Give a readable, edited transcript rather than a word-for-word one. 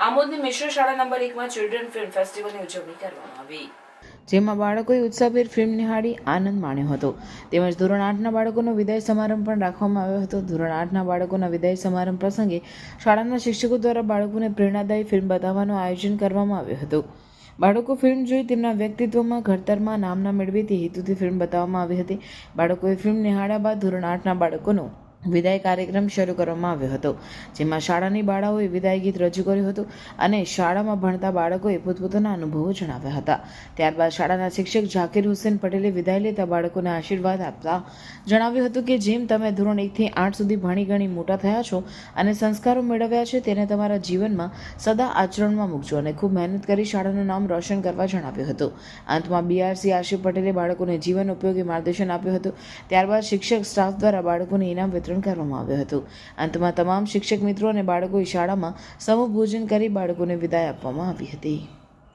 આમોદની મિશ્ર શાળા નંબર 1 માં ચિલ્ડ્રન ફિલ્મ ફેસ્ટિવલની ઉજવણી કરવામાં આવી, જેમાં બાળકોએ ઉત્સાહભેર ફિલ્મ નિહાળી આનંદ માણ્યો હતો. તેમજ ધોરણ 8ના બાળકોનો વિદાય સમારંભ પણ રાખવામાં આવ્યો હતો. ધોરણ 8ના બાળકોના વિદાય સમારંભ પ્રસંગે શાળાના શિક્ષકો દ્વારા બાળકોને પ્રેરણાદાયી ફિલ્મ બતાવવાનું આયોજન કરવામાં આવ્યું હતું. બાળકો ફિલ્મ જોઈ તેમના વ્યક્તિત્વમાં ઘડતરમાં નામના મેળવે તે હેતુથી ફિલ્મ બતાવવામાં આવી હતી. બાળકોએ ફિલ્મ નિહાળ્યા બાદ ધોરણ 8ના બાળકોનો વિદાય કાર્યક્રમ શરૂ કરવામાં આવ્યો હતો, જેમાં શાળાની બાળાઓએ વિદાય ગીત રજૂ કર્યું હતું અને શાળામાં ભણતા બાળકોએ પોતપોતાના અનુભવો જણાવ્યા હતા. ત્યારબાદ શાળાના શિક્ષક ઝાકીર હુસેન પટેલે વિદાય લેતા બાળકોને આશીર્વાદ આપતા જણાવ્યું હતું કે જેમ તમે ધોરણ 1થી 8 સુધી ભણી ગણી મોટા થયા છો અને સંસ્કારો મેળવ્યા છે તેને તમારા જીવનમાં સદા આચરણમાં મૂકજો અને ખૂબ મહેનત કરી શાળાનું નામ રોશન કરવા જણાવ્યું હતું. અંતમાં બીઆરસી આશિફ પટેલે બાળકોને જીવન ઉપયોગી માર્ગદર્શન આપ્યું હતું. ત્યારબાદ શિક્ષક સ્ટાફ દ્વારા બાળકોને ઇનામ વિતરણ કરવામાં આવ્યું હતું. અંતમાં તમામ શિક્ષક મિત્રો અને બાળકોએ શાળામાં સમૂહ ભોજન કરી બાળકોને વિદાય આપવામાં આવી હતી.